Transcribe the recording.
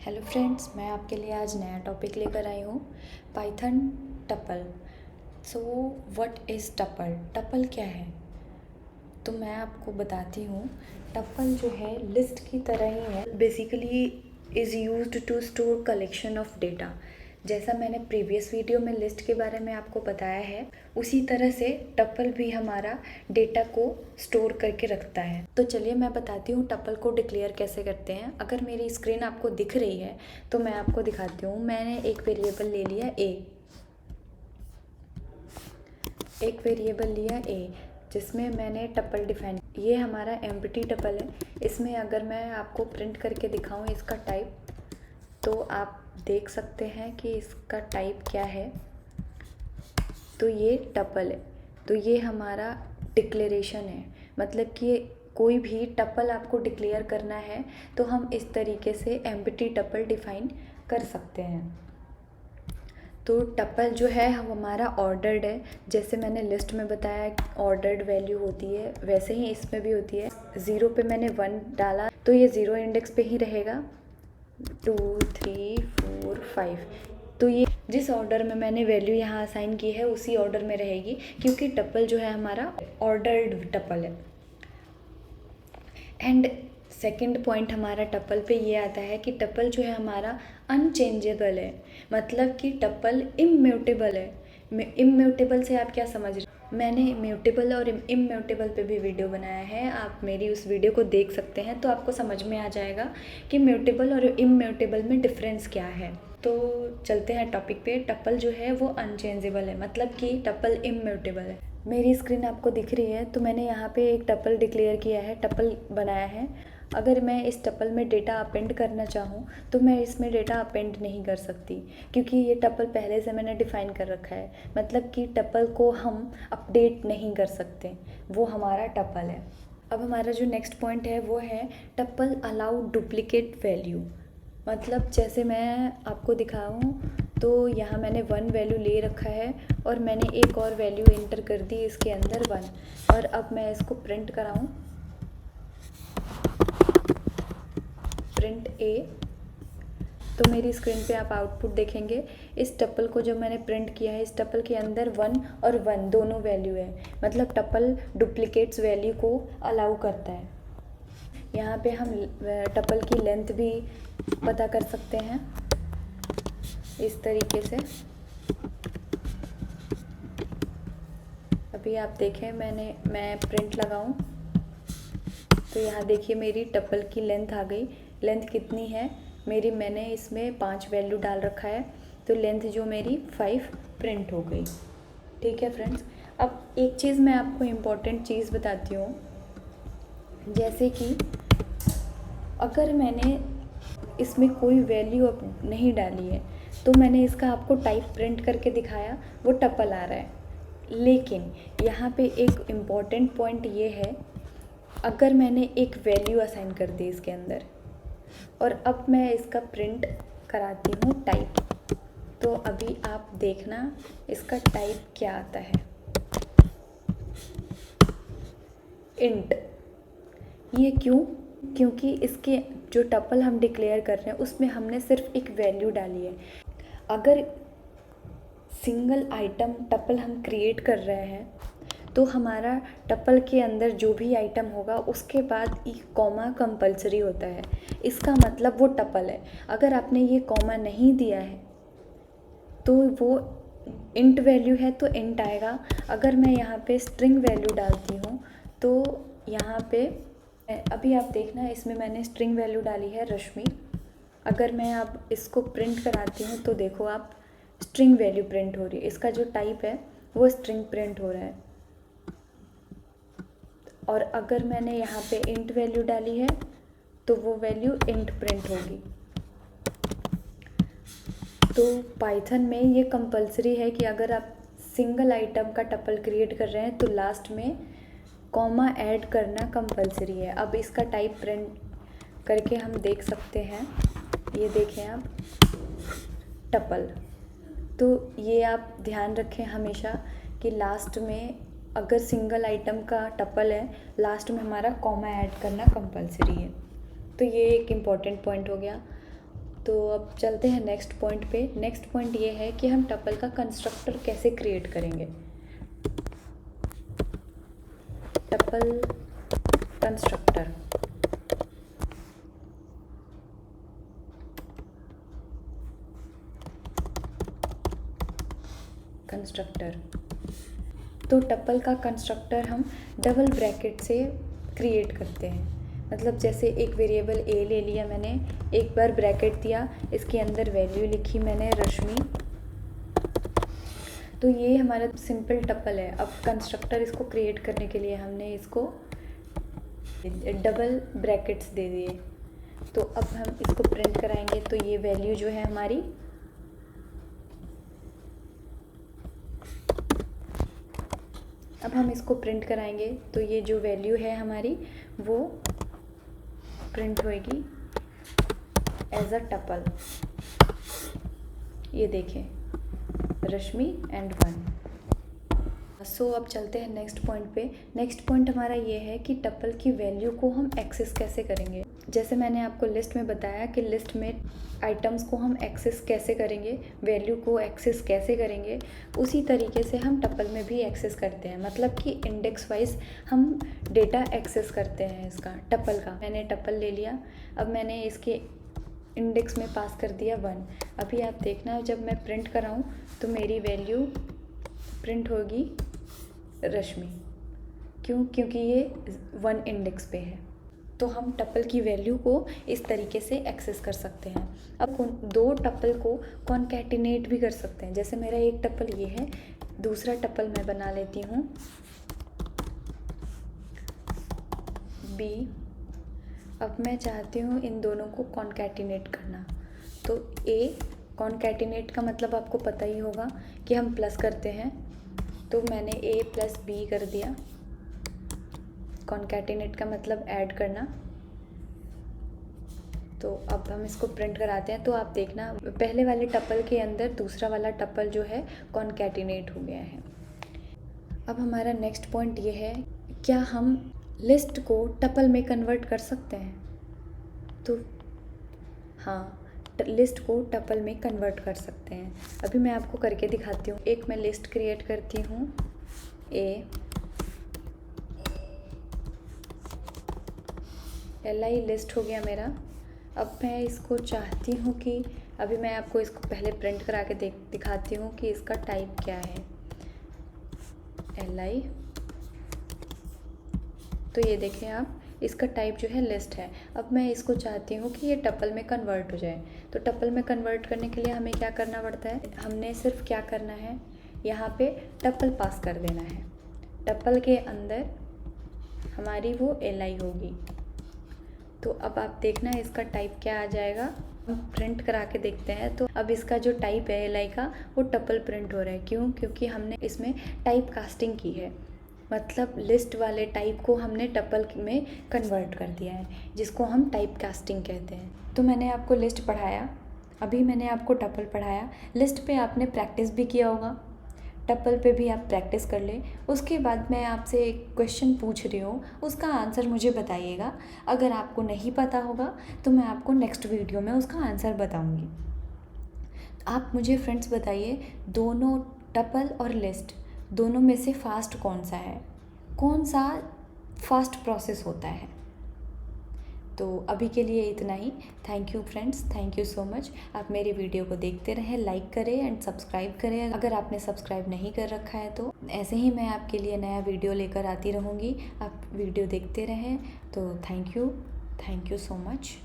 Hello friends, मैं आपके लिए आज नया टॉपिक लेकर आई हूँ, Python tuple. So what is tuple? Tuple क्या है? तो मैं आपको बताती हूँ। टपल जो है लिस्ट की तरह ही है। Basically is used to store collection of data. जैसा मैंने प्रीवियस वीडियो में लिस्ट के बारे में आपको बताया है, उसी तरह से टपल भी हमारा डेटा को स्टोर करके रखता है। तो चलिए मैं बताती हूँ टपल को डिक्लेयर कैसे करते हैं। अगर मेरी स्क्रीन आपको दिख रही है तो मैं आपको दिखाती हूँ। मैंने एक वेरिएबल ले लिया ए, जिसमें मैंने टपल डिफाइन। ये हमारा एम्प्टी टपल है। इसमें अगर मैं आपको प्रिंट करके दिखाऊं इसका टाइप, तो आप देख सकते हैं कि इसका टाइप क्या है। तो ये टपल है। तो ये हमारा डिक्लेरेशन है। मतलब कि कोई भी टपल आपको डिक्लेयर करना है तो हम इस तरीके से एम्प्टी टपल डिफाइन कर सकते हैं। तो टपल जो है वो हमारा ऑर्डर्ड है। जैसे मैंने लिस्ट में बताया ऑर्डर्ड वैल्यू होती है, वैसे ही इसमें भी होती है। 0 पे मैंने 1 डाला तो ये 0 इंडेक्स पे ही रहेगा। 2 3 4 5, तो ये जिस ऑर्डर में मैंने वैल्यू यहाँ असाइन की है उसी ऑर्डर में रहेगी, क्योंकि टपल जो है हमारा ऑर्डर्ड टपल है। एंड सेकंड पॉइंट हमारा टपल पे ये आता है कि टपल जो है हमारा अनचेंजेबल है। मतलब कि टपल इम्यूटेबल है। इम्यूटेबल से आप क्या समझ रहे हैं? मैंने म्यूटेबल और इम्यूटेबल पे भी वीडियो बनाया है, आप मेरी उस वीडियो को देख सकते हैं तो आपको समझ में आ जाएगा कि म्यूटेबल और इम्यूटेबल में डिफरेंस क्या है। तो चलते हैं टॉपिक पे। टपल जो है वो अनचेंजेबल है, मतलब कि टपल इम्यूटेबल है। मेरी स्क्रीन आपको दिख रही है तो मैंने यहाँ पे एक टपल डिक्लेयर किया है, टपल बनाया है। अगर मैं इस टपल में डेटा अपेंड करना चाहूँ तो मैं इसमें डेटा अपेंड नहीं कर सकती, क्योंकि ये टपल पहले से मैंने डिफ़ाइन कर रखा है। मतलब कि टपल को हम अपडेट नहीं कर सकते, वो हमारा टपल है। अब हमारा जो नेक्स्ट पॉइंट है वो है टपल अलाउ डुप्लीकेट वैल्यू। मतलब जैसे मैं आपको दिखाऊं तो यहाँ मैंने 1 वैल्यू ले रखा है और मैंने एक और वैल्यू इंटर कर दी इसके अंदर 1, और अब मैं इसको प्रिंट कराऊं, प्रिंट ए, तो मेरी स्क्रीन पे आप आउटपुट देखेंगे। इस टपल को जो मैंने प्रिंट किया है, इस टपल के अंदर 1 और 1 दोनों वैल्यू है। मतलब टपल डुप्लीकेट्स वैल्यू को अलाउ करता है। यहाँ पे हम टपल की लेंथ भी पता कर सकते हैं इस तरीके से। अभी आप देखें, मैं प्रिंट लगाऊं तो यहाँ देखिए मेरी टपल की लेंथ आ गई। लेंथ कितनी है मेरी? मैंने इसमें 5 वैल्यू डाल रखा है, तो लेंथ जो मेरी 5 प्रिंट हो गई। ठीक है फ्रेंड्स, अब एक चीज़ मैं आपको इम्पोर्टेंट चीज़ बताती हूँ। जैसे कि अगर मैंने इसमें कोई वैल्यू अब नहीं डाली है तो मैंने इसका आपको टाइप प्रिंट करके दिखाया, वो टपल आ रहा है। लेकिन यहाँ पे एक इम्पॉर्टेंट पॉइंट ये है, अगर मैंने एक वैल्यू असाइन कर दी इसके अंदर और अब मैं इसका प्रिंट कराती हूँ टाइप, तो अभी आप देखना इसका टाइप क्या आता है, इंट। ये क्यों? क्योंकि इसके जो टपल हम डिक्लेयर कर रहे हैं उसमें हमने सिर्फ एक वैल्यू डाली है। अगर सिंगल आइटम टपल हम क्रिएट कर रहे हैं तो हमारा टपल के अंदर जो भी आइटम होगा उसके बाद एक कॉमा कंपलसरी होता है। इसका मतलब वो टपल है। अगर आपने ये कॉमा नहीं दिया है तो वो इंट वैल्यू है तो इंट आएगा। अगर मैं यहाँ पे स्ट्रिंग वैल्यू डालती हूँ तो यहाँ पे अभी आप देखना, इसमें मैंने स्ट्रिंग वैल्यू डाली है रश्मि। अगर मैं अब इसको प्रिंट कराती हूँ तो देखो आप, स्ट्रिंग वैल्यू प्रिंट हो रही है। इसका जो टाइप है वो स्ट्रिंग प्रिंट हो रहा है। और अगर मैंने यहाँ पे इंट वैल्यू डाली है तो वो वैल्यू इंट प्रिंट होगी। तो पाइथन में ये कंपलसरी है कि अगर आप सिंगल आइटम का टपल क्रिएट कर रहे हैं तो लास्ट में कॉमा ऐड करना कंपलसरी है। अब इसका टाइप प्रिंट करके हम देख सकते हैं, ये देखें आप, टपल। तो ये आप ध्यान रखें हमेशा कि लास्ट में अगर सिंगल आइटम का टपल है, लास्ट में हमारा कॉमा ऐड करना कंपलसरी है। तो ये एक इम्पॉर्टेंट पॉइंट हो गया। तो अब चलते हैं नेक्स्ट पॉइंट पे। नेक्स्ट पॉइंट ये है कि हम टपल का कंस्ट्रक्टर कैसे क्रिएट करेंगे। टपल कंस्ट्रक्टर, तो टपल का कंस्ट्रक्टर हम डबल ब्रैकेट से क्रिएट करते हैं। मतलब जैसे एक वेरिएबल ए ले लिया मैंने, एक बार ब्रैकेट दिया, इसके अंदर वैल्यू लिखी मैंने रश्मि, तो ये हमारा सिंपल टपल है। अब कंस्ट्रक्टर इसको क्रिएट करने के लिए हमने इसको डबल ब्रैकेट्स दे दिए। तो अब हम इसको प्रिंट कराएंगे तो ये वैल्यू जो है हमारी अब हम इसको प्रिंट कराएंगे तो ये जो वैल्यू है हमारी वो प्रिंट होएगी एज अ टपल। ये देखें, रश्मि एंड 1। सो अब चलते हैं नेक्स्ट पॉइंट पे। नेक्स्ट पॉइंट हमारा ये है कि टपल की वैल्यू को हम एक्सेस कैसे करेंगे। जैसे मैंने आपको लिस्ट में बताया कि लिस्ट में आइटम्स को हम एक्सेस कैसे करेंगे, वैल्यू को एक्सेस कैसे करेंगे, उसी तरीके से हम टपल में भी एक्सेस करते हैं। मतलब कि इंडेक्स वाइज हम डेटा एक्सेस करते हैं इसका, टपल का। मैंने टपल ले लिया, अब मैंने इसके इंडेक्स में पास कर दिया 1। अभी आप देखना जब मैं प्रिंट कराऊँ तो मेरी वैल्यू प्रिंट होगी रश्मि। क्यों? क्योंकि ये 1 इंडेक्स पे है। तो हम टपल की वैल्यू को इस तरीके से एक्सेस कर सकते हैं। अब 2 टपल को कॉन्कैटिनेट भी कर सकते हैं। जैसे मेरा एक टपल ये है, दूसरा टपल मैं बना लेती हूँ B। अब मैं चाहती हूँ इन दोनों को कॉन्कैटिनेट करना। तो A कॉन्कैटिनेट का मतलब आपको पता ही होगा कि हम प्लस करते हैं, तो मैंने A + B कर दिया। कॉन्कैटिनेट का मतलब ऐड करना। तो अब हम इसको प्रिंट कराते हैं तो आप देखना पहले वाले टपल के अंदर दूसरा वाला टपल जो है कॉन्कैटिनेट हो गया है। अब हमारा नेक्स्ट पॉइंट ये है, क्या हम लिस्ट को टपल में कन्वर्ट कर सकते हैं? तो हाँ, लिस्ट को टपल में कन्वर्ट कर सकते हैं। अभी मैं आपको करके दिखाती हूँ। एक मैं लिस्ट क्रिएट करती हूँ li लिस्ट हो गया मेरा। अब मैं इसको चाहती हूँ कि अभी मैं आपको इसको पहले प्रिंट करा के दिखाती हूँ कि इसका टाइप क्या है। li, तो ये देखें आप, इसका टाइप जो है लिस्ट है। अब मैं इसको चाहती हूँ कि ये टपल में कन्वर्ट हो जाए। तो टपल में कन्वर्ट करने के लिए हमें क्या करना पड़ता है, हमने सिर्फ क्या करना है, यहाँ पे टपल पास कर देना है। टपल के अंदर हमारी वो li होगी। तो अब आप देखना इसका टाइप क्या आ जाएगा। हम प्रिंट करा के देखते हैं तो अब इसका जो टाइप है li का वो टपल प्रिंट हो रहा है। क्यों? क्योंकि हमने इसमें टाइप कास्टिंग की है। मतलब लिस्ट वाले टाइप को हमने टपल में कन्वर्ट कर दिया है, जिसको हम टाइप कास्टिंग कहते हैं। तो मैंने आपको लिस्ट पढ़ाया, अभी मैंने आपको टपल पढ़ाया। लिस्ट पे आपने प्रैक्टिस भी किया होगा, टपल पे भी आप प्रैक्टिस कर लें। उसके बाद मैं आपसे एक क्वेश्चन पूछ रही हूँ, उसका आंसर मुझे बताइएगा। अगर आपको नहीं पता होगा तो मैं आपको नेक्स्ट वीडियो में उसका आंसर बताऊँगी। आप मुझे फ्रेंड्स बताइए, दोनों टपल और लिस्ट दोनों में से फास्ट कौन सा है, कौन सा फास्ट प्रोसेस होता है? तो अभी के लिए इतना ही। Thank you friends, thank you so much. आप मेरी वीडियो को देखते रहें, लाइक करें एंड सब्सक्राइब करें। अगर आपने सब्सक्राइब नहीं कर रखा है तो ऐसे ही मैं आपके लिए नया वीडियो लेकर आती रहूँगी। आप वीडियो देखते रहें। तो थैंक यू सो मच।